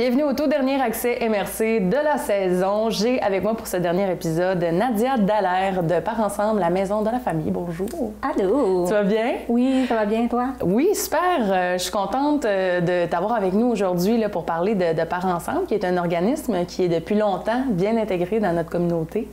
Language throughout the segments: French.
Bienvenue au tout dernier accès MRC de la saison. J'ai avec moi pour ce dernier épisode Nadia Dallaire de Part Ensemble, la maison de la famille. Bonjour. Allô. Tu vas bien? Oui, ça va bien, toi? Oui, super. Je suis contente de t'avoir avec nous aujourd'hui là, pour parler de Part Ensemble, qui est un organisme qui est depuis longtemps bien intégré dans notre communauté.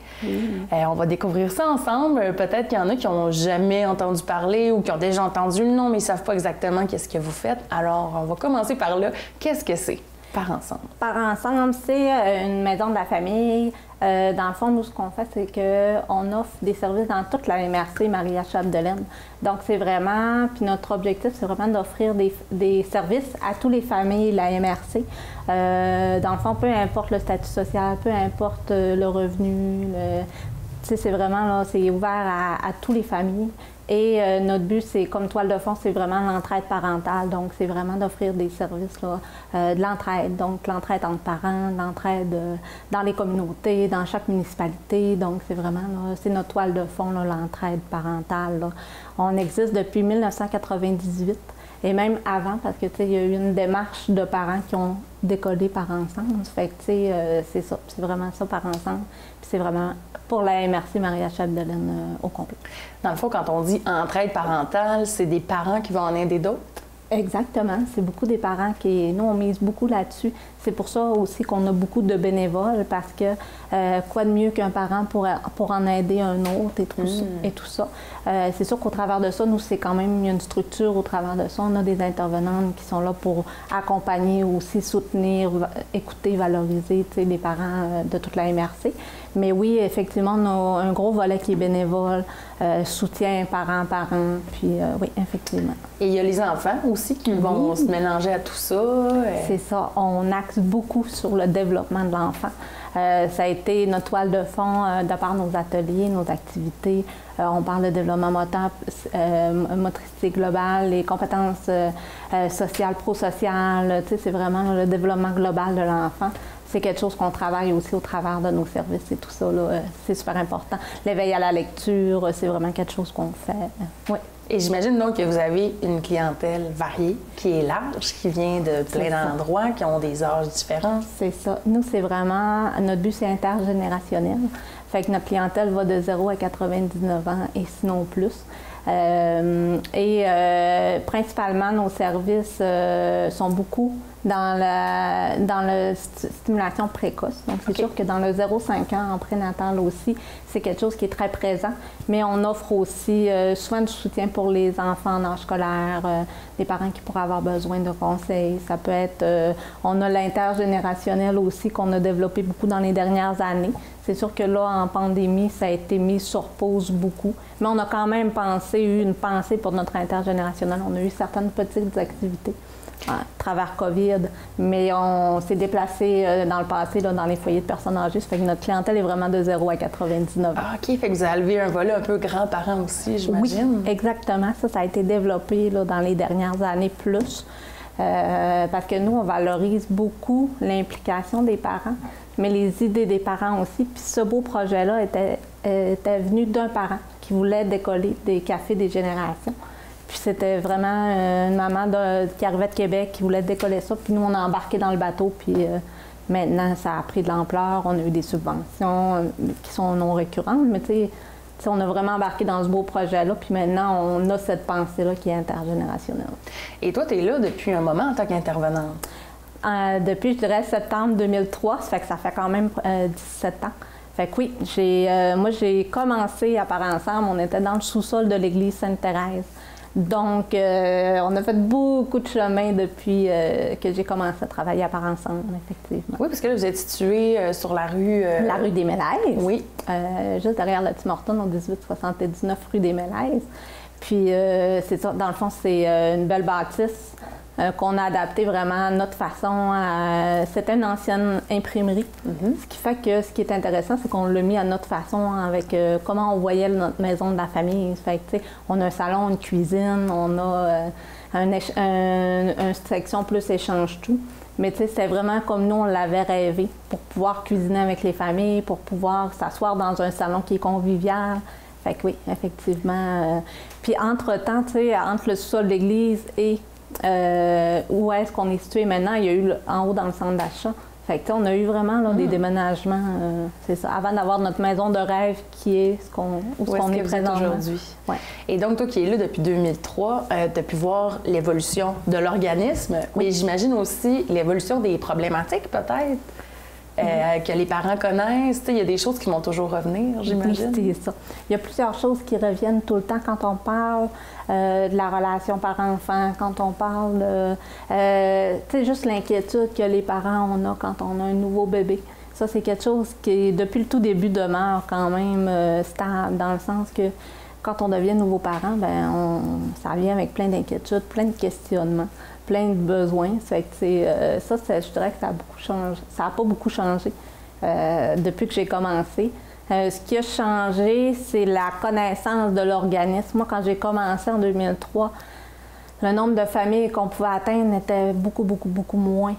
On va découvrir ça ensemble. Peut-être qu'il y en a qui n'ont jamais entendu parler ou qui ont déjà entendu le nom, mais ils ne savent pas exactement qu'est-ce que vous faites. Alors, on va commencer par là. Qu'est-ce que c'est? Part Ensemble. Part Ensemble, c'est une maison de la famille. Dans le fond, nous, ce qu'on fait, c'est qu'on offre des services dans toute la MRC Maria-Chapdelaine. Donc, c'est vraiment, puis notre objectif, c'est vraiment d'offrir des services à toutes les familles de la MRC. Dans le fond, peu importe le statut social, peu importe le revenu, c'est vraiment, là, c'est ouvert à toutes les familles. Et notre but, c'est comme toile de fond, c'est vraiment l'entraide parentale. Donc, c'est vraiment d'offrir des services, là, de l'entraide. Donc, l'entraide entre parents, l'entraide dans les communautés, dans chaque municipalité. Donc, c'est vraiment, là, c'est notre toile de fond, l'entraide parentale, là. On existe depuis 1998. Et même avant, parce que, tu sais, il y a eu une démarche de parents qui ont décollé Part Ensemble. Fait que, tu sais, c'est ça. C'est vraiment ça, Part Ensemble. Puis c'est vraiment pour la MRC Maria-Chapdelaine au complet. Dans le fond, quand on dit entraide parentale, c'est des parents qui vont en aider d'autres? Exactement. C'est beaucoup des parents qui... Nous, on mise beaucoup là-dessus. C'est pour ça aussi qu'on a beaucoup de bénévoles, parce que quoi de mieux qu'un parent pour en aider un autre et tout ça. C'est sûr qu'au travers de ça, nous, c'est quand même une structure au travers de ça. On a des intervenantes qui sont là pour accompagner aussi, soutenir, écouter, valoriser les parents de toute la MRC. Mais oui, effectivement, on a un gros volet qui est bénévole, soutien parents, puis oui, effectivement. Et il y a les enfants aussi qui vont se mélanger à tout ça. C'est ça. On axe beaucoup sur le développement de l'enfant. Ça a été notre toile de fond de par nos ateliers, nos activités. On parle de développement moteur, motricité globale, les compétences sociales, prosociales. Tu sais, c'est vraiment le développement global de l'enfant. C'est quelque chose qu'on travaille aussi au travers de nos services et tout ça. C'est super important. L'éveil à la lecture, c'est vraiment quelque chose qu'on fait. Oui. Et j'imagine donc que vous avez une clientèle variée, qui est large, qui vient de plein d'endroits, qui ont des âges différents. C'est ça. Nous, c'est vraiment... Notre but, c'est intergénérationnel. Fait que notre clientèle va de 0 à 99 ans et sinon plus. Principalement, nos services sont beaucoup dans la stimulation précoce. Donc, c'est sûr que dans le 0-5 ans, en prénatal aussi, c'est quelque chose qui est très présent. Mais on offre aussi souvent du soutien pour les enfants en âge scolaire, des parents qui pourraient avoir besoin de conseils. Ça peut être... on a l'intergénérationnel aussi qu'on a développé beaucoup dans les dernières années. C'est sûr que là, en pandémie, ça a été mis sur pause beaucoup. Mais on a quand même eu une pensée pour notre intergénérationnel. On a eu certaines petites activités à travers COVID, mais on s'est déplacé dans le passé là, dans les foyers de personnes âgées. Ça fait que notre clientèle est vraiment de 0 à 99 ans. Ah, OK. Fait que vous avez levé un volet un peu grands-parents aussi, j'imagine. Oui, exactement. Ça a été développé là, dans les dernières années plus. Parce que nous, on valorise beaucoup l'implication des parents, mais les idées des parents aussi. Puis ce beau projet-là était venu d'un parent qui voulait décoller des cafés des générations. Puis c'était vraiment une maman qui arrivait de Québec qui voulait décoller ça. Puis nous, on a embarqué dans le bateau. Puis maintenant, ça a pris de l'ampleur. On a eu des subventions qui sont non récurrentes. Mais tu sais, on a vraiment embarqué dans ce beau projet-là. Puis maintenant, on a cette pensée-là qui est intergénérationnelle. Et toi, tu es là depuis un moment en tant qu'intervenante? Depuis, je dirais, septembre 2003. Ça fait que ça fait quand même 17 ans. Fait que oui, moi, j'ai commencé à Part Ensemble. On était dans le sous-sol de l'église Sainte-Thérèse. Donc, on a fait beaucoup de chemin depuis que j'ai commencé à travailler à Part Ensemble, effectivement. Oui, parce que là, vous êtes situé sur la rue... La rue des Mélèzes. Oui. Juste derrière le Tim Hortons, au 1879 rue des Mélèzes. Puis, c'est ça, dans le fond, c'est une belle bâtisse qu'on a adaptée vraiment à notre façon. C'était une ancienne imprimerie. Ce qui fait que ce qui est intéressant, c'est qu'on l'a mis à notre façon avec comment on voyait notre maison de la famille. Fait que, tu sais, on a un salon, une cuisine, on a une section plus échange-tout. Mais tu sais, c'est vraiment comme nous, on l'avait rêvé, pour pouvoir cuisiner avec les familles, pour pouvoir s'asseoir dans un salon qui est convivial. Fait que oui, effectivement. Puis entre-temps, tu sais, entre le sous-sol de l'église et où est-ce qu'on est situé maintenant, il y a eu en haut dans le centre d'achat. Fait que, on a eu vraiment là, des déménagements, c'est ça, avant d'avoir notre maison de rêve qui est où on est présentement aujourd'hui. Ouais. Et donc, toi qui es là depuis 2003, tu as pu voir l'évolution de l'organisme, mais j'imagine aussi l'évolution des problématiques peut-être que les parents connaissent. Il y a des choses qui vont toujours revenir, j'imagine. Oui, c'est ça. Il y a plusieurs choses qui reviennent tout le temps quand on parle de la relation parent-enfant, quand on parle de juste l'inquiétude que les parents ont quand on a un nouveau bébé. Ça, c'est quelque chose qui, depuis le tout début, demeure quand même stable, dans le sens que quand on devient nouveau parent, ça vient avec plein d'inquiétudes, plein de questionnements, plein de besoins. Fait que je dirais que ça a beaucoup changé. Ça n'a pas beaucoup changé depuis que j'ai commencé. Ce qui a changé, c'est la connaissance de l'organisme. Moi, quand j'ai commencé en 2003, le nombre de familles qu'on pouvait atteindre était beaucoup, beaucoup, beaucoup moins.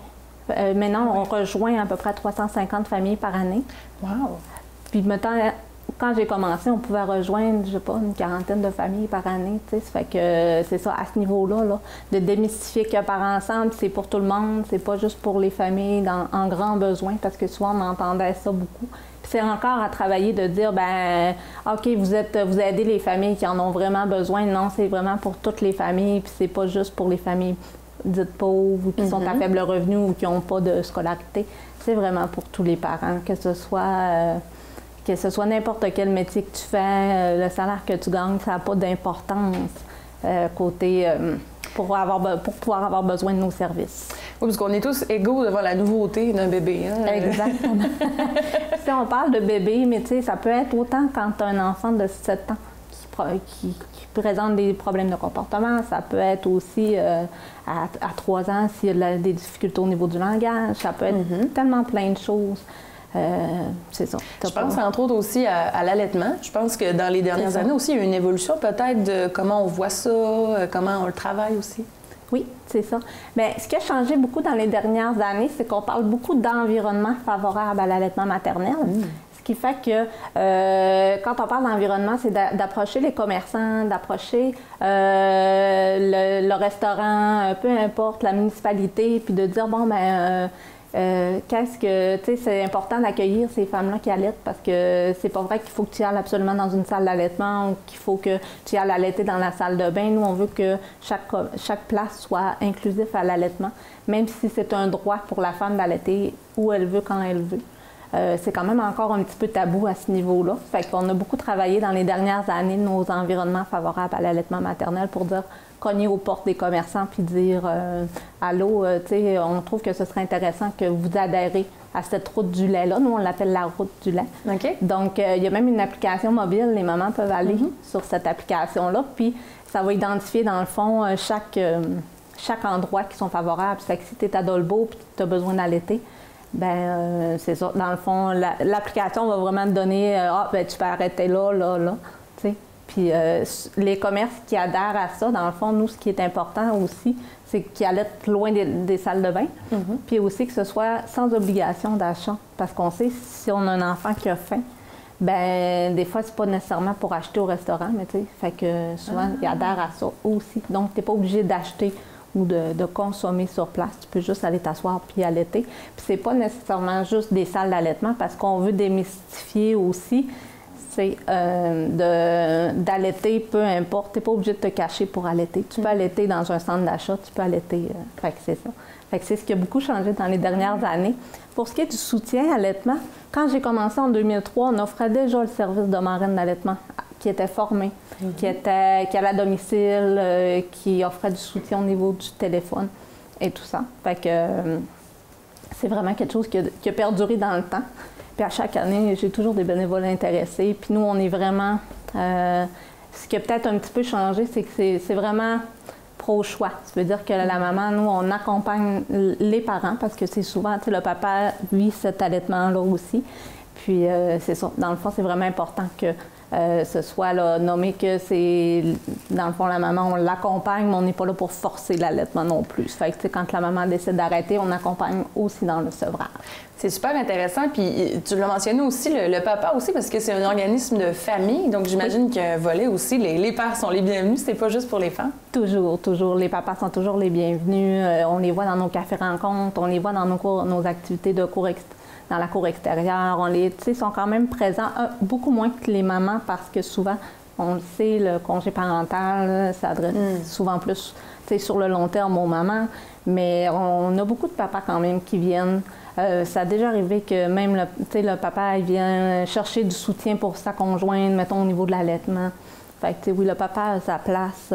Maintenant, on rejoint à peu près 350 familles par année. Wow! Puis maintenant, quand j'ai commencé, on pouvait rejoindre, je sais pas, une quarantaine de familles par année. Ça fait que c'est ça, à ce niveau-là, là, de démystifier que par ensemble, c'est pour tout le monde, c'est pas juste pour les familles en grand besoin, parce que souvent, on entendait ça beaucoup. Puis c'est encore à travailler de dire, OK, vous aidez les familles qui en ont vraiment besoin. Non, c'est vraiment pour toutes les familles, puis c'est pas juste pour les familles dites pauvres ou qui sont à faible revenu ou qui n'ont pas de scolarité. C'est vraiment pour tous les parents, que ce soit n'importe quel métier que tu fais, le salaire que tu gagnes, ça n'a pas d'importance pour pouvoir avoir besoin de nos services. Oui, parce qu'on est tous égaux devant la nouveauté d'un bébé. Hein? Exactement. Si on parle de bébé, mais tu sais, ça peut être autant quand tu as un enfant de 7 ans qui présente des problèmes de comportement, ça peut être aussi à 3 ans s'il y a des difficultés au niveau du langage, ça peut être tellement plein de choses. C'est ça. Je pense entre autres aussi à l'allaitement. Je pense que dans les dernières années aussi, il y a eu une évolution peut-être de comment on voit ça, comment on le travaille aussi. Oui, c'est ça. Bien, ce qui a changé beaucoup dans les dernières années, c'est qu'on parle beaucoup d'environnement favorable à l'allaitement maternel. Ce qui fait que quand on parle d'environnement, c'est d'approcher les commerçants, d'approcher le restaurant, peu importe, la municipalité, puis de dire, c'est important d'accueillir ces femmes-là qui allaitent parce que c'est pas vrai qu'il faut que tu ailles absolument dans une salle d'allaitement ou qu'il faut que tu ailles allaiter dans la salle de bain. Nous, on veut que chaque place soit inclusif à l'allaitement, même si c'est un droit pour la femme d'allaiter où elle veut, quand elle veut. C'est quand même encore un petit peu tabou à ce niveau-là. Fait qu'on a beaucoup travaillé dans les dernières années nos environnements favorables à l'allaitement maternel pour dire cogner aux portes des commerçants puis dire allô, on trouve que ce serait intéressant que vous adhérez à cette route du lait-là. Nous, on l'appelle la route du lait. Okay. Donc, il y a même une application mobile. Les mamans peuvent aller sur cette application-là. Puis, ça va identifier, dans le fond, chaque endroit qui sont favorables. Ça fait que si tu es à Dolbeau et tu as besoin d'allaiter, c'est ça. Dans le fond, l'application va vraiment te donner tu peux arrêter là, tu sais. Puis les commerces qui adhèrent à ça, dans le fond, nous, ce qui est important aussi, c'est qu'ils allaitent loin des salles de bain. Puis aussi que ce soit sans obligation d'achat. Parce qu'on sait, si on a un enfant qui a faim, des fois, c'est pas nécessairement pour acheter au restaurant, mais tu sais, fait que souvent, ils adhèrent à ça aussi. Donc, tu n'es pas obligé d'acheter ou de consommer sur place. Tu peux juste aller t'asseoir puis allaiter. Puis c'est pas nécessairement juste des salles d'allaitement parce qu'on veut démystifier aussi, c'est d'allaiter, peu importe. Tu n'es pas obligé de te cacher pour allaiter. Tu peux allaiter dans un centre d'achat, tu peux allaiter. Fait que c'est ça. Fait que c'est ce qui a beaucoup changé dans les dernières années. Pour ce qui est du soutien à l'allaitement, quand j'ai commencé en 2003, on offrait déjà le service de marraine d'allaitement qui était formé, qui allait à domicile, qui offrait du soutien au niveau du téléphone et tout ça. Fait que c'est vraiment quelque chose qui a perduré dans le temps. Puis à chaque année, j'ai toujours des bénévoles intéressés. Puis nous, on est vraiment... ce qui a peut-être un petit peu changé, c'est que c'est vraiment pro-choix. Ça veut dire que la maman, nous, on accompagne les parents parce que c'est souvent, tu sais, le papa vit cet allaitement-là aussi. Puis c'est ça. Dans le fond, c'est vraiment important que ce soit là, nommé que c'est, dans le fond, la maman, on l'accompagne, mais on n'est pas là pour forcer l'allaitement non plus. Fait que quand la maman décide d'arrêter, on accompagne aussi dans le sevrage. C'est super intéressant. Puis tu l'as mentionné aussi, le papa aussi, parce que c'est un organisme de famille. Donc j'imagine qu'il y a un volet aussi. Les pères sont les bienvenus, c'est pas juste pour les femmes. Toujours, toujours. Les papas sont toujours les bienvenus. On les voit dans nos cafés rencontres, on les voit dans nos activités de cours dans la cour extérieure. Ils sont quand même présents, beaucoup moins que les mamans, parce que souvent, on le sait, le congé parental s'adresse souvent plus sur le long terme aux mamans. Mais on a beaucoup de papas quand même qui viennent. Ça a déjà arrivé que même le papa il vient chercher du soutien pour sa conjointe, mettons au niveau de l'allaitement. Fait que, oui, le papa a sa place.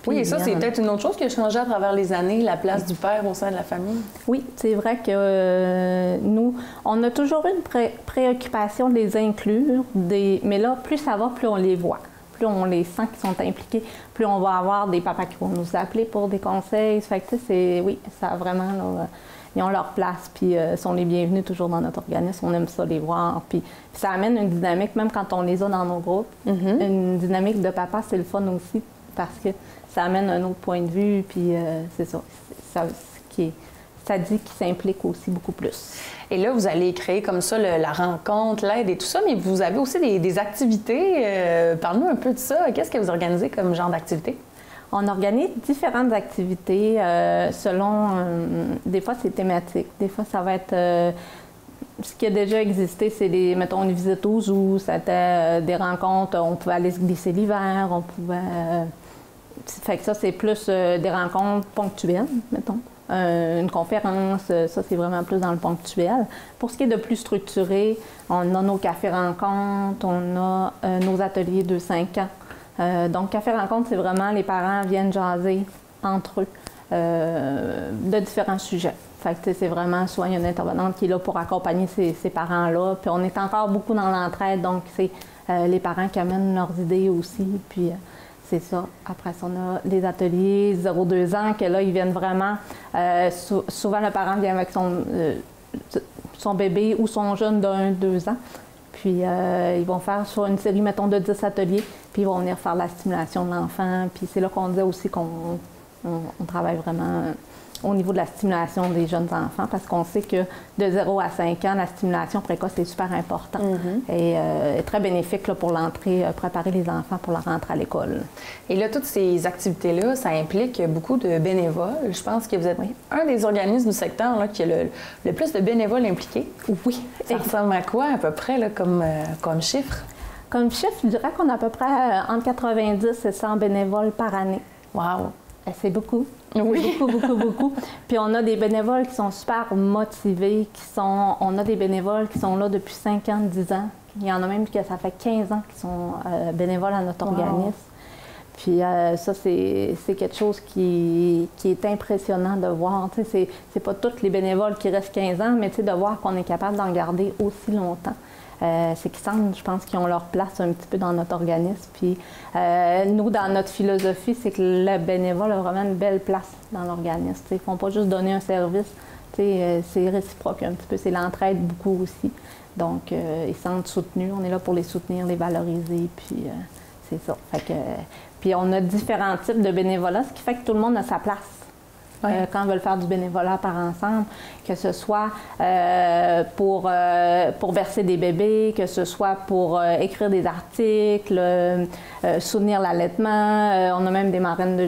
Oui, et ça, c'est peut-être une autre chose qui a changé à travers les années, la place du père au sein de la famille. Oui, c'est vrai que nous, on a toujours une préoccupation de les inclure, mais là, plus ça va, plus on les voit. Plus on les sent qu'ils sont impliqués, plus on va avoir des papas qui vont nous appeler pour des conseils. Fait que, oui, ça a vraiment... Là, ils ont leur place, puis sont les bienvenus toujours dans notre organisme. On aime ça les voir. Puis ça amène une dynamique, même quand on les a dans nos groupes, une dynamique de papa, c'est le fun aussi, parce que ça amène un autre point de vue, puis c'est ça. Ça dit qu'ils s'impliquent aussi beaucoup plus. Et là, vous allez créer comme ça la rencontre, l'aide et tout ça, mais vous avez aussi des activités. Parle-nous un peu de ça. Qu'est-ce que vous organisez comme genre d'activité? On organise différentes activités selon... des fois, c'est thématique. Des fois, ça va être... ce qui a déjà existé, c'est mettons, une visite aux zoos, c'était des rencontres. On pouvait aller se glisser l'hiver, on pouvait... fait que ça, c'est plus des rencontres ponctuelles, mettons. Une conférence, ça, c'est vraiment plus dans le ponctuel. Pour ce qui est de plus structuré, on a nos cafés rencontres, on a nos ateliers 2-5 ans. Donc, café rencontre, c'est vraiment les parents viennent jaser entre eux de différents sujets. Fait que c'est vraiment soit il y a une intervenante qui est là pour accompagner ces parents-là. Puis on est encore beaucoup dans l'entraide, donc c'est les parents qui amènent leurs idées aussi. Puis c'est ça. Après ça, on a les ateliers 0-2 ans, que là, ils viennent vraiment... souvent, le parent vient avec son bébé ou son jeune d'1-2 ans. Puis, ils vont faire sur une série, mettons, de 10 ateliers, puis ils vont venir faire la stimulation de l'enfant. Puis c'est là qu'on disait aussi qu'on travaille vraiment au niveau de la stimulation des jeunes enfants, parce qu'on sait que de 0 à 5 ans, la stimulation précoce est super important et est très bénéfique là, pour l'entrée, préparer les enfants pour la rentrée à l'école. Et là, toutes ces activités-là, ça implique beaucoup de bénévoles. Je pense que vous êtes un des organismes du secteur là, qui a le plus de bénévoles impliqués. Oui. Ça ressemble à quoi à peu près là, comme chiffre? Comme chiffre, je dirais qu'on a à peu près entre 90 et 100 bénévoles par année. Wow! C'est beaucoup. Oui. Beaucoup. Puis on a des bénévoles qui sont super motivés, on a des bénévoles qui sont là depuis 5 ans, 10 ans. Il y en a même que ça fait 15 ans qui sont bénévoles à notre organisme. Puis ça, c'est quelque chose qui est impressionnant de voir. C'est pas tous les bénévoles qui restent 15 ans, mais de voir qu'on est capable d'en garder aussi longtemps. C'est qu'ils sentent, je pense, qu'ils ont leur place un petit peu dans notre organisme. Puis nous, dans notre philosophie, c'est que le bénévole a vraiment une belle place dans l'organisme. Ils ne font pas juste donner un service, c'est réciproque un petit peu. C'est l'entraide beaucoup aussi. Donc, ils se sentent soutenus. On est là pour les soutenir, les valoriser, puis c'est ça. Fait que, puis on a différents types de bénévolat, ce qui fait que tout le monde a sa place. Quand ils veulent faire du bénévolat par ensemble, que ce soit pour bercer des bébés, que ce soit pour écrire des articles, soutenir l'allaitement. On a même des marraines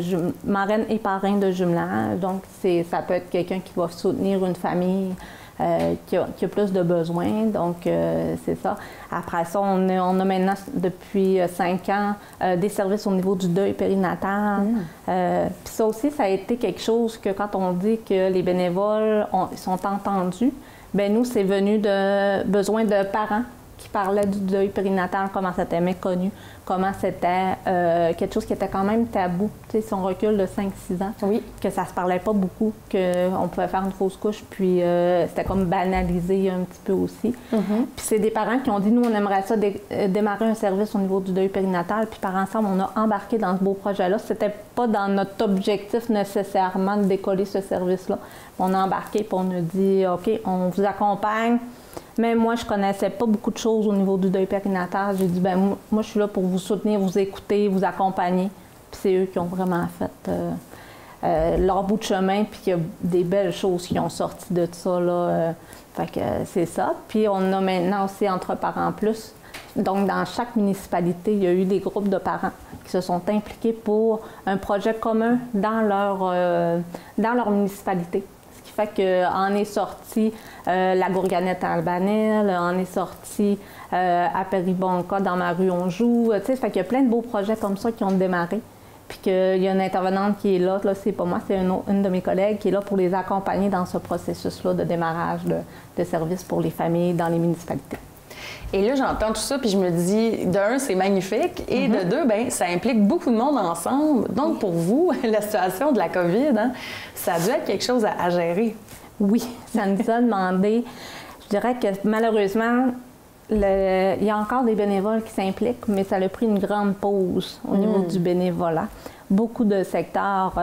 et parrains de jumelage. Donc, ça peut être quelqu'un qui va soutenir une famille qui a plus de besoins. Donc, c'est ça. Après ça, on a maintenant, depuis 5 ans, des services au niveau du deuil périnatal. Puis ça aussi, ça a été quelque chose que quand on dit que les bénévoles sont entendus, bien nous, c'est venu de besoins de parents qui parlaient du deuil périnatal, comment c'était méconnu, comment c'était quelque chose qui était quand même tabou. Tu sais, si on recule de 5-6 ans, que ça se parlait pas beaucoup, qu'on pouvait faire une fausse couche, puis c'était comme banalisé un petit peu aussi. Puis c'est des parents qui ont dit, nous, on aimerait ça démarrer un service au niveau du deuil périnatal, puis par ensemble, on a embarqué dans ce beau projet-là. C'était pas dans notre objectif nécessairement de décoller ce service-là. On a embarqué, puis on a dit, OK, on vous accompagne. Même moi, je connaissais pas beaucoup de choses au niveau du deuil périnatal. J'ai dit, ben moi, je suis là pour vous soutenir, vous écouter, vous accompagner. Puis c'est eux qui ont vraiment fait leur bout de chemin, puis qu'il y a des belles choses qui ont sorti de ça, là. Fait que c'est ça. Puis on a maintenant aussi Entre Parents Plus. Donc, dans chaque municipalité, il y a eu des groupes de parents qui se sont impliqués pour un projet commun dans leur municipalité. Ce qui fait qu'en est sorti la Gourganette à Albanel, en est sorti à Péribonka, dans ma rue on joue. Tu sais, fait qu'il y a plein de beaux projets comme ça qui ont démarré. Puis qu'il y a une intervenante qui est là c'est pas moi, c'est une de mes collègues qui est là pour les accompagner dans ce processus-là de démarrage de services pour les familles dans les municipalités. Et là, j'entends tout ça, puis je me dis, d'un, c'est magnifique, et de deux, bien, ça implique beaucoup de monde ensemble. Donc, pour vous, la situation de la COVID, hein, ça a dû être quelque chose à gérer. Oui, ça nous a demandé. Je dirais que malheureusement, il y a encore des bénévoles qui s'impliquent, mais ça a pris une grande pause au niveau du bénévolat. Beaucoup de secteurs,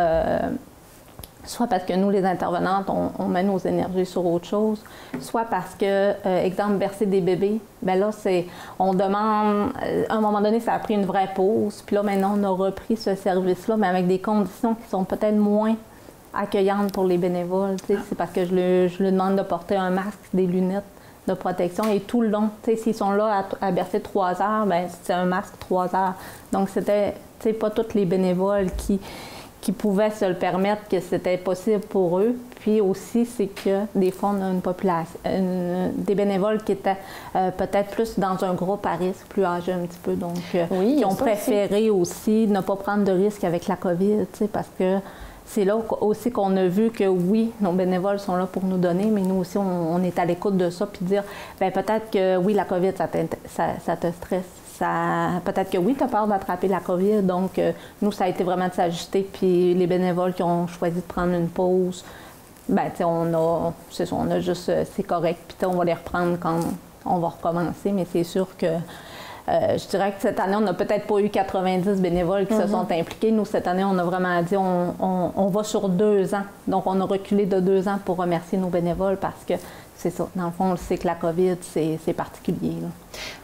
soit parce que nous, les intervenantes, on met nos énergies sur autre chose, soit parce que, exemple, bercer des bébés, bien là, on demande, à un moment donné, ça a pris une vraie pause, puis là, maintenant, on a repris ce service-là, mais avec des conditions qui sont peut-être moins accueillantes pour les bénévoles. C'est parce que je leur demande de porter un masque, des lunettes de protection, et tout le long, s'ils sont là à bercer 3 heures, bien, c'est un masque 3 heures. Donc, c'était, pas tous les bénévoles qui pouvaient se le permettre, que c'était possible pour eux. Puis aussi, c'est que des fois, on a une population, des bénévoles qui étaient peut-être plus dans un groupe à risque, plus âgés un petit peu, donc qui ont préféré aussi ne pas prendre de risques avec la COVID, parce que c'est là aussi qu'on a vu que oui, nos bénévoles sont là pour nous donner, mais nous aussi, on est à l'écoute de ça, puis dire, bien peut-être que oui, la COVID, ça te stresse. Peut-être que oui, tu as peur d'attraper la COVID. Donc, nous, ça a été vraiment de s'ajuster. Puis les bénévoles qui ont choisi de prendre une pause, bien, tu sais, on a juste, c'est correct. Puis on va les reprendre quand on va recommencer. Mais c'est sûr que je dirais que cette année, on n'a peut-être pas eu 90 bénévoles qui se sont impliqués. Nous, cette année, on a vraiment dit, on va sur 2 ans. Donc, on a reculé de 2 ans pour remercier nos bénévoles parce que c'est ça. Dans le fond, on le sait que la COVID, c'est particulier.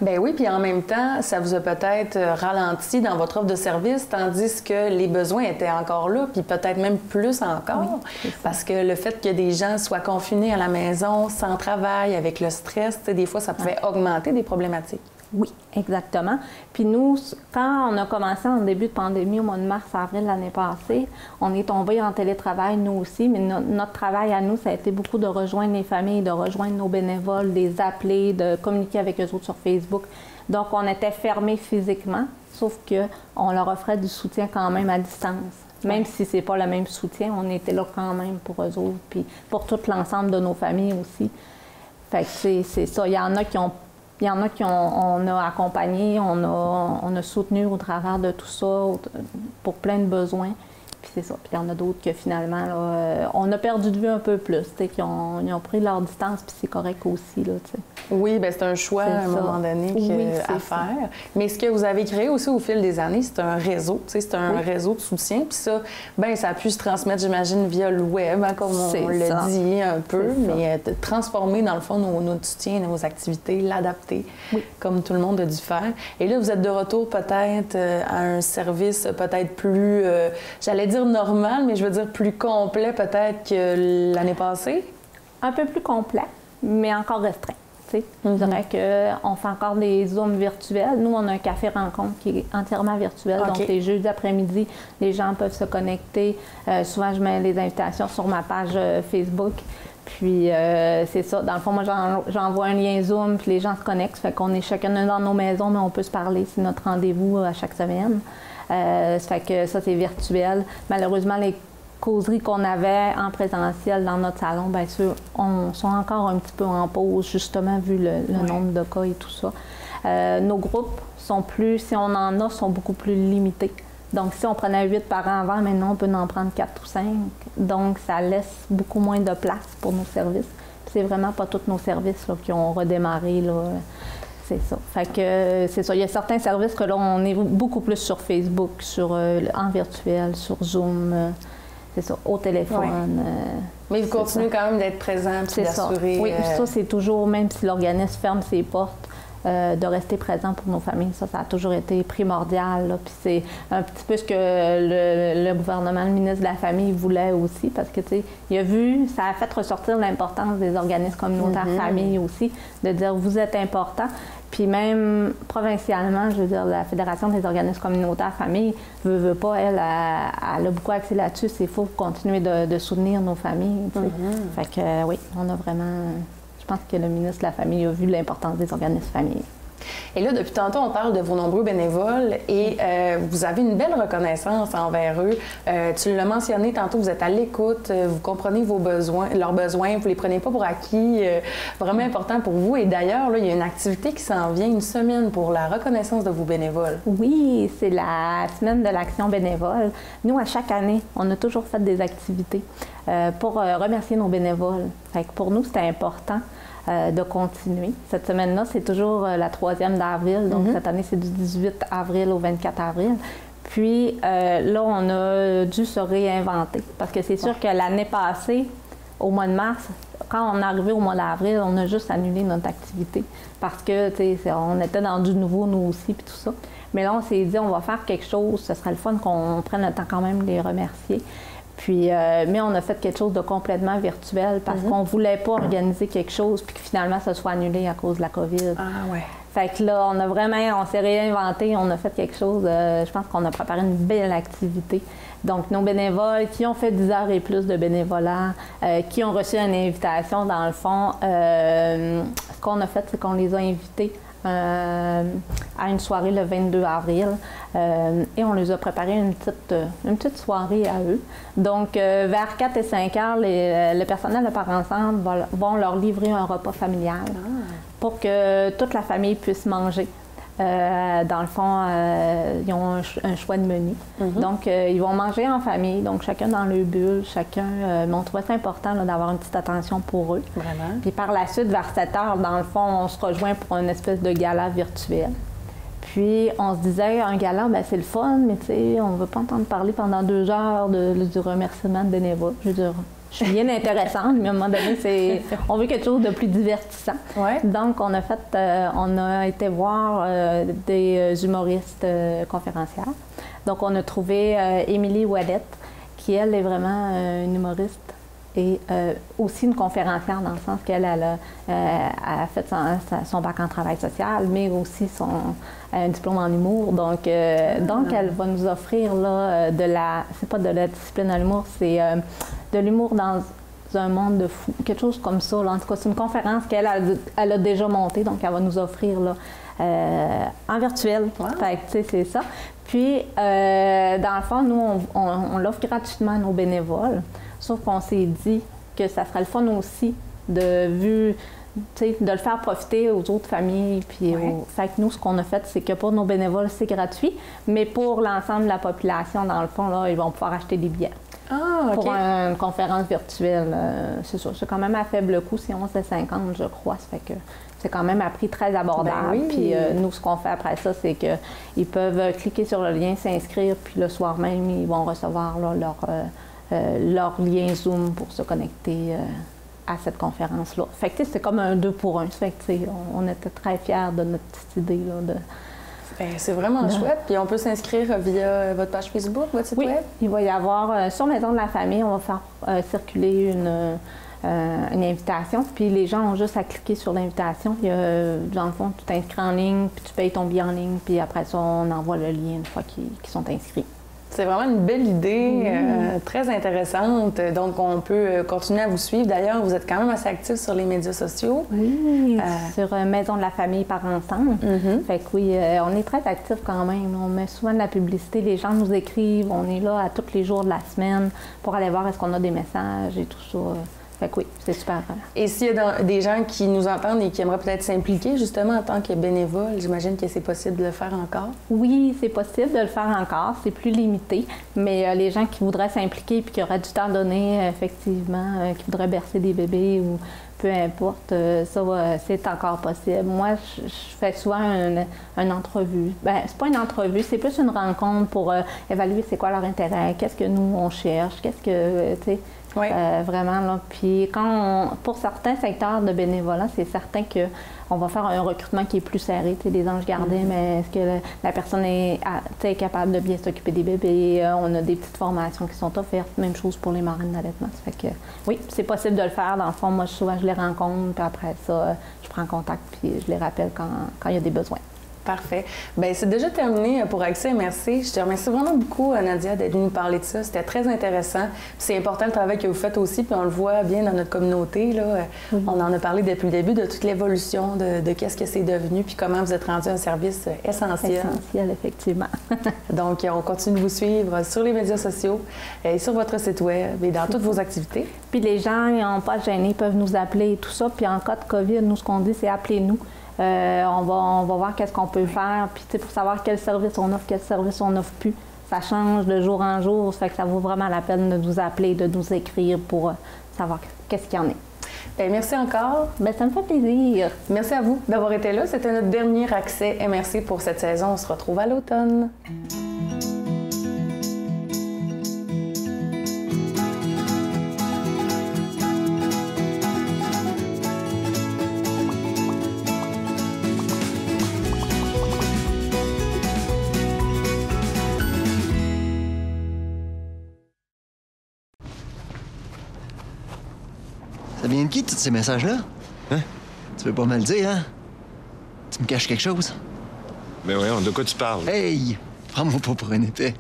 Bien oui, puis en même temps, ça vous a peut-être ralenti dans votre offre de service, tandis que les besoins étaient encore là, puis peut-être même plus encore. Oui, parce que le fait que des gens soient confinés à la maison, sans travail, avec le stress, des fois, ça pouvait augmenter des problématiques. Oui, exactement. Puis nous, quand on a commencé en début de pandémie, au mois de mars-avril l'année passée, on est tombé en télétravail, nous aussi, mais notre travail à nous, ça a été beaucoup de rejoindre les familles, de rejoindre nos bénévoles, de les appeler, de communiquer avec eux autres sur Facebook. Donc, on était fermés physiquement, sauf qu'on leur offrait du soutien quand même à distance. Même si c'est pas le même soutien, on était là quand même pour eux autres, puis pour tout l'ensemble de nos familles aussi. Fait que c'est ça. Il y en a qui ont on a accompagné, on a soutenu au travers de tout ça pour plein de besoins. Puis c'est ça. Puis il y en a d'autres que finalement, là, on a perdu de vue un peu plus, ils ont pris leur distance, puis c'est correct aussi. Là, oui, bien c'est un choix à un moment donné à faire. Mais ce que vous avez créé aussi au fil des années, c'est un réseau, c'est un réseau de soutien. Puis ça, bien, ça a pu se transmettre, j'imagine, via le web, hein, comme on le dit un peu, mais transformer, dans le fond, notre soutien, nos activités, l'adapter, comme tout le monde a dû faire. Et là, vous êtes de retour peut-être à un service peut-être plus, j'allais dire normal, mais je veux dire plus complet peut-être que l'année passée? Un peu plus complet, mais encore restreint. Je dirais qu'on fait encore des Zooms virtuels. Nous, on a un café rencontre qui est entièrement virtuel. Donc, les jeudis après-midi, les gens peuvent se connecter. Souvent, je mets les invitations sur ma page Facebook. Puis, c'est ça. Dans le fond, moi, j'envoie un lien Zoom, puis les gens se connectent. Ça fait qu'on est chacun dans nos maisons, mais on peut se parler. C'est notre rendez-vous à chaque semaine. Ça fait que ça, c'est virtuel. Malheureusement, les causeries qu'on avait en présentiel dans notre salon, bien sûr, sont encore un petit peu en pause, justement, vu le nombre de cas et tout ça. Nos groupes sont plus, si on en a, sont beaucoup plus limités. Donc, si on prenait 8 parents avant, maintenant, on peut en prendre 4 ou 5. Donc, ça laisse beaucoup moins de place pour nos services. Puis c'est vraiment pas tous nos services là, qui ont redémarré, là. C'est ça. Fait que c'est ça. Il y a certains services que là, on est beaucoup plus sur Facebook, en virtuel, sur Zoom. c'est ça, au téléphone. Ouais. Mais vous continuez quand même d'être présent et d'assurer... Oui, ça, c'est toujours, même si l'organisme ferme ses portes, de rester présent pour nos familles. Ça a toujours été primordial. Là. Puis c'est un petit peu ce que le gouvernement, le ministre de la Famille voulait aussi, parce que, tu sais, il a vu, ça a fait ressortir l'importance des organismes communautaires famille aussi, de dire, vous êtes important. Puis même provincialement, je veux dire, la Fédération des organismes communautaires famille veut pas, elle a beaucoup axé là-dessus. Il faut continuer de soutenir nos familles. Fait que oui, on a vraiment... Je pense que le ministre de la Famille a vu l'importance des organismes familles. Et là, depuis tantôt, on parle de vos nombreux bénévoles et vous avez une belle reconnaissance envers eux. Tu l'as mentionné tantôt, vous êtes à l'écoute, vous comprenez leurs besoins, vous ne les prenez pas pour acquis. Vraiment important pour vous. Et d'ailleurs, là, il y a une activité qui s'en vient, une semaine pour la reconnaissance de vos bénévoles. Oui, c'est la semaine de l'action bénévole. Nous, à chaque année, on a toujours fait des activités pour remercier nos bénévoles. Fait que pour nous, c'était important de continuer. Cette semaine-là, c'est toujours la 3e d'avril. Donc, cette année, c'est du 18 avril au 24 avril. Puis, là, on a dû se réinventer. Parce que c'est sûr que l'année passée, au mois de mars, quand on est arrivé au mois d'avril, on a juste annulé notre activité. Parce que, tu sais, on était dans du nouveau, nous aussi, puis tout ça. Mais là, on s'est dit, on va faire quelque chose. Ce serait le fun qu'on prenne le temps quand même de les remercier. Puis, mais on a fait quelque chose de complètement virtuel parce qu'on ne voulait pas organiser quelque chose puis que finalement, ça soit annulé à cause de la COVID. Ah ouais. Fait que là, on s'est réinventé, on a fait quelque chose, je pense qu'on a préparé une belle activité. Donc, nos bénévoles qui ont fait 10 heures et plus de bénévolat, qui ont reçu une invitation, dans le fond, ce qu'on a fait, c'est qu'on les a invités à une soirée le 22 avril et on les a préparé une petite soirée à eux. Donc, vers 4 et 5 heures, le personnel de Parents Ensemble vont leur livrer un repas familial pour que toute la famille puisse manger. Dans le fond, ils ont un choix de menu. Donc, ils vont manger en famille, donc chacun dans leur bulle, chacun. Mais on trouvait ça important d'avoir une petite attention pour eux. Vraiment. Puis par la suite, vers 7 heures, dans le fond, on se rejoint pour une espèce de gala virtuel. Puis, on se disait, un gala, bien, c'est le fun, mais tu sais, on ne veut pas entendre parler pendant 2 heures du remerciement de bénévoles. Je veux dire, je suis bien intéressante, mais à un moment donné, on veut quelque chose de plus divertissant. Ouais. Donc, on a été voir des humoristes conférencières. Donc, on a trouvé Émilie Ouellette, qui, elle, est vraiment une humoriste et aussi une conférencière dans le sens qu'elle a fait son bac en travail social, mais aussi un diplôme en humour. Donc, elle va nous offrir là, c'est pas de la discipline à l'humour, c'est de l'humour dans un monde de fou, quelque chose comme ça. Là. En tout cas, c'est une conférence qu'elle a déjà montée, donc elle va nous offrir là, en virtuel. Wow. Fait que, tu sais, c'est ça. Puis, dans le fond, nous, on l'offre gratuitement à nos bénévoles, sauf qu'on s'est dit que ça serait le fun aussi de le faire profiter aux autres familles. Puis fait que nous, ce qu'on a fait, c'est que pour nos bénévoles, c'est gratuit, mais pour l'ensemble de la population, dans le fond, là, ils vont pouvoir acheter des billets. Ah, OK. Pour une conférence virtuelle, c'est ça. C'est quand même à faible coût, c'est 11,50 je crois. Ça fait que c'est quand même à prix très abordable. Ben oui. Puis nous, ce qu'on fait après ça, c'est qu'ils peuvent cliquer sur le lien, s'inscrire, puis le soir même, ils vont recevoir là, leur lien Zoom pour se connecter à cette conférence-là. Fait que c'est comme un 2 pour 1. Fait que on était très fiers de notre petite idée là, c'est vraiment chouette. Puis on peut s'inscrire via votre page Facebook, votre site web? Il va y avoir, sur Maison de la Famille, on va faire circuler une invitation. Puis les gens ont juste à cliquer sur l'invitation. Dans le fond, tu t'inscris en ligne, puis tu payes ton billet en ligne, puis après ça, on envoie le lien une fois qu'ils sont inscrits. C'est vraiment une belle idée, très intéressante. Donc, on peut continuer à vous suivre. D'ailleurs, vous êtes quand même assez actifs sur les médias sociaux. Oui, sur Maison de la Famille Parents Ensemble. Fait que oui, on est très actifs quand même. On met souvent de la publicité. Les gens nous écrivent. On est là à tous les jours de la semaine pour aller voir est-ce qu'on a des messages et tout ça. Fait que oui, c'est super. Et s'il y a des gens qui nous entendent et qui aimeraient peut-être s'impliquer justement en tant que bénévole, j'imagine que c'est possible de le faire encore? Oui, c'est possible de le faire encore. C'est plus limité. Mais les gens qui voudraient s'impliquer et qui auraient du temps donné, effectivement, qui voudraient bercer des bébés ou peu importe, c'est encore possible. Moi, je fais souvent une entrevue. Bien, c'est pas une entrevue, c'est plus une rencontre pour évaluer c'est quoi leur intérêt, qu'est-ce que nous, on cherche, qu'est-ce que, tu sais, vraiment, là. Puis pour certains secteurs de bénévolat, c'est certain qu'on va faire un recrutement qui est plus serré, tu sais, des anges gardiens, mais est-ce que la personne est capable de bien s'occuper des bébés? On a des petites formations qui sont offertes, même chose pour les marraines d'allaitement. Ça fait que, oui, c'est possible de le faire. Dans le fond, moi, souvent, je les rencontre, puis après ça, je prends contact, puis je les rappelle quand il y a des besoins. Parfait. Bien, c'est déjà terminé pour Accès MRC. Je te remercie vraiment beaucoup, Nadia, d'être venue nous parler de ça. C'était très intéressant. C'est important le travail que vous faites aussi, puis on le voit bien dans notre communauté, là. On en a parlé depuis le début de toute l'évolution de qu'est-ce que c'est devenu, puis comment vous êtes rendu un service essentiel. Essentiel, effectivement. Donc, on continue de vous suivre sur les médias sociaux et sur votre site web et dans toutes vos activités. Puis les gens, ils n'ont pas de gêner, ils peuvent nous appeler et tout ça. Puis en cas de COVID, nous, ce qu'on dit, c'est appelez-nous. On va voir qu'est-ce qu'on peut faire, puis pour savoir quel service on offre, quel service on n'offre plus. Ça change de jour en jour, ça fait que ça vaut vraiment la peine de nous appeler, de nous écrire pour savoir qu'est-ce qu'il y en est. Bien, merci encore. Bien, ça me fait plaisir. Merci à vous d'avoir été là. C'était notre dernier Accès MRC pour cette saison. On se retrouve à l'automne. Ça vient de qui, tous ces messages-là? Hein? Tu veux pas me le dire, hein? Tu me caches quelque chose? Mais voyons, de quoi tu parles? Hey! Prends-moi pas pour un épais.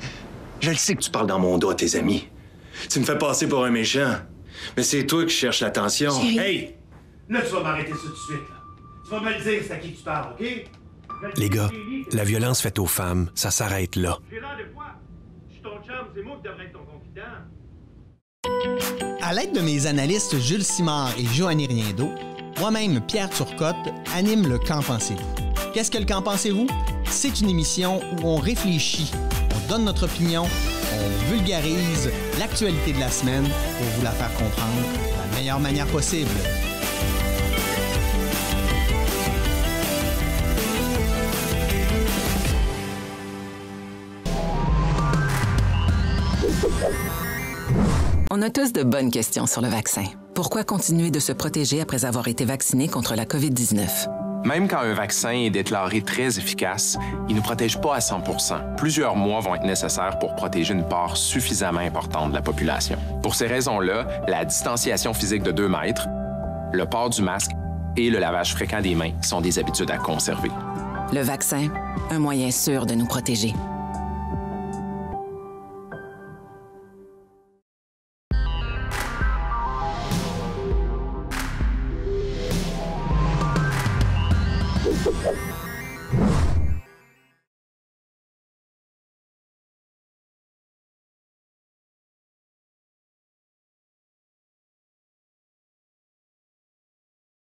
Je le sais que Tu parles dans mon dos à tes amis. Tu me fais passer pour un méchant. Mais c'est toi qui cherches l'attention. Hey! Là, tu vas m'arrêter ça tout de suite, là. Tu vas me le dire, c'est à qui tu parles, OK? Les gars, la violence faite aux femmes, ça s'arrête là. J'ai l'air de quoi? Je suis ton chum, c'est moi qui devrais être ton confident. À l'aide de mes analystes Jules Simard et Joanny Riendo, moi-même, Pierre Turcotte, anime le Qu'en pensez-vous? Qu'est-ce que le Qu'en pensez-vous? C'est une émission où on réfléchit, on donne notre opinion, on vulgarise l'actualité de la semaine pour vous la faire comprendre de la meilleure manière possible. On a tous de bonnes questions sur le vaccin. Pourquoi continuer de se protéger après avoir été vacciné contre la COVID-19? Même quand un vaccin est déclaré très efficace, il ne protège pas à 100%. Plusieurs mois vont être nécessaires pour protéger une part suffisamment importante de la population. Pour ces raisons-là, la distanciation physique de 2 mètres, le port du masque et le lavage fréquent des mains sont des habitudes à conserver. Le vaccin, un moyen sûr de nous protéger.